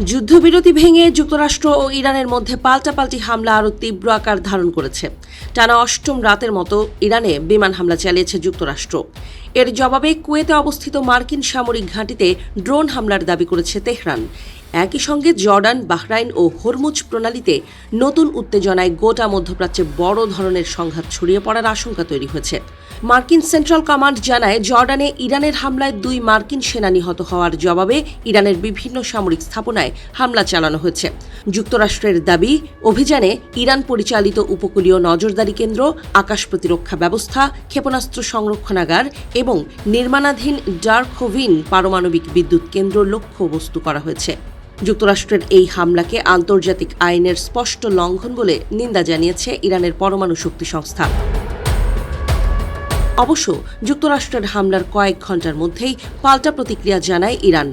যুদ্ধবিরতি ভেঙে যুক্তরাষ্ট্র ও ইরানের মধ্যে পাল্টাপাল্টি হামলা আরও তীব্র আকার ধারণ করেছে। টানা অষ্টম রাতের মতো ইরানে বিমান হামলা চালিয়েছে যুক্তরাষ্ট্র। এর জবাবে কুয়েতে অবস্থিত মার্কিন সামরিক ঘাঁটিতে ড্রোন হামলার দাবি করেছে তেহরান। একই সঙ্গে জর্ডান, বাহরাইন ও হরমুজ প্রণালীতে নতুন উত্তেজনায় গোটা মধ্যপ্রাচ্যে বড় ধরনের সংঘাত ছড়িয়ে পড়ার আশঙ্কা তৈরি হয়েছে। মার্কিন সেন্ট্রাল কমান্ড জানায়, জর্ডানে ইরানের হামলায় 2 মার্কিন সেনা নিহত হওয়ার জবাবে ইরানের বিভিন্ন সামরিক স্থাপনায় হামলা চালানো হয়েছে। যুক্তরাষ্ট্রের দাবি, অভিযানে ইরান পরিচালিত উপকূলীয় নজরদারি কেন্দ্র, আকাশ প্রতিরক্ষা ব্যবস্থা, ক্ষেপণাস্ত্র সংরক্ষণাগার এবং নির্মাণাধীন ডার্কহোভিন পারমাণবিক বিদ্যুৎ কেন্দ্র লক্ষ্যবস্তু করা হয়েছে। যুক্তরাষ্ট্রের এই হামলাকে আন্তর্জাতিক আইনের স্পষ্ট লঙ্ঘন বলে নিন্দা জানিয়েছে ইরানের পরমাণু শক্তি সংস্থা। অবশ্য যুক্তরাষ্ট্রের হামলার কয়েক ঘণ্টার মধ্যেই পাল্টা প্রতিক্রিয়া জানায় ইরান।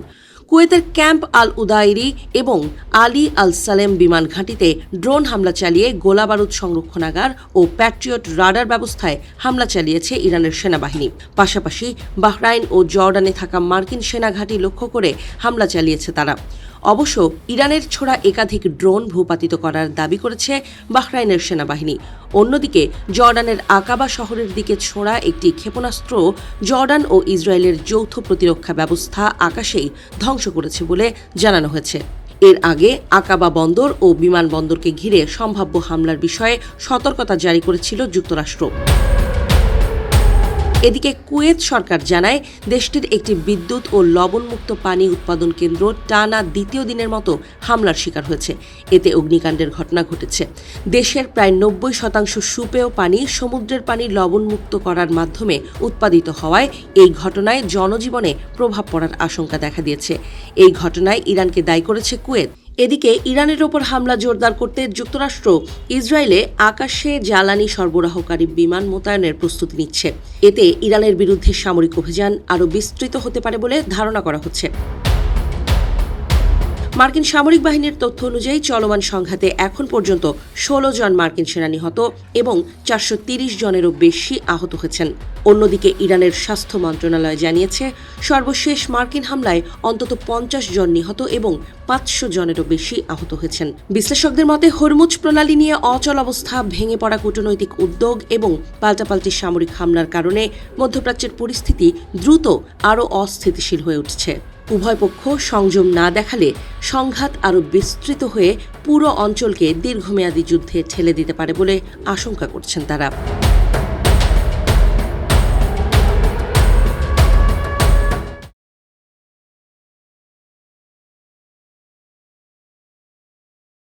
কুয়েতের ক্যাম্প আল উদাইরি এবং আলী আল সালেম বিমান ঘাঁটিতে ড্রোন হামলা চালিয়ে গোলাবারুদ সংরক্ষণাগার ও প্যাট্রিয়ট রাডার ব্যবস্থায় হামলা চালিয়েছে ইরানের সেনাবাহিনী। পাশাপাশি বাহরাইন ও জর্ডানে থাকা মার্কিন সেনা ঘাঁটি লক্ষ্য করে হামলা চালিয়েছে তারা। অবশ্য ইরানের ছোড়া একাধিক ড্রোন ভূপাতিত করার দাবি করেছে বাহরাইনের সেনাবাহিনী। অন্যদিকে জর্ডানের আকাবা শহরের দিকে ছোড়া একটি ক্ষেপণাস্ত্র জর্ডান ও ইসরায়েলের যৌথ প্রতিরক্ষা ব্যবস্থা আকাশেই ধ্বংস করেছে বলে জানানো হয়েছে। এর আগে আকাবা বন্দর ও বিমানবন্দরকে ঘিরে সম্ভাব্য হামলার বিষয়ে সতর্কতা জারি করেছিল যুক্তরাষ্ট্র। এদিকে কুয়েত সরকার জানায়, দেশটির একটি বিদ্যুৎ ও লবণমুক্ত পানি উৎপাদন কেন্দ্র টানা দ্বিতীয় দিনের মতো হামলার শিকার হয়েছে। এতে অগ্নিকাণ্ডের ঘটনা ঘটেছে। দেশের প্রায় 90% সুপেয় পানি সমুদ্রের পানি লবণমুক্ত করার মাধ্যমে উৎপাদিত হওয়ায় এই ঘটনায় জনজীবনে প্রভাব পড়ার আশঙ্কা দেখা দিয়েছে। এই ঘটনায় ইরানকে দায়ী করেছে কুয়েত। এদিকে ইরানের ওপর হামলা জোরদার করতে যুক্তরাষ্ট্র ইসরায়েলে আকাশে জ্বালানি সরবরাহকারী বিমান মোতায়েনের প্রস্তুতি নিচ্ছে। এতে ইরানের বিরুদ্ধে সামরিক অভিযান আরও বিস্তৃত হতে পারে বলে ধারণা করা হচ্ছে। মার্কিন সামরিক বাহিনীর তথ্য অনুযায়ী চলমান সংঘাতে এখন পর্যন্ত 16 জন মার্কিন সেনা নিহত এবং 430 জনেরও বেশি আহত হয়েছেন। অন্যদিকে ইরানের স্বাস্থ্য মন্ত্রণালয় জানিয়েছে, সর্বশেষ মার্কিন হামলায় অন্তত 50 জন নিহত এবং 500 জনেরও বেশি আহত হয়েছেন। বিশ্লেষকদের মতে, হরমুজ প্রণালী নিয়ে অচল অবস্থা, ভেঙে পড়া কূটনৈতিক উদ্যোগ এবং পাল্টাপাল্টি সামরিক হামলার কারণে মধ্যপ্রাচ্যের পরিস্থিতি দ্রুত আরও অস্থিতিশীল হয়ে উঠছে। উভয় পক্ষ সংযম না দেখালে সংঘাত আরও বিস্তৃত হয়ে পুরো অঞ্চলকে দীর্ঘমেয়াদী যুদ্ধে ঠেলে দিতে পারে বলে আশঙ্কা করছেন তারা।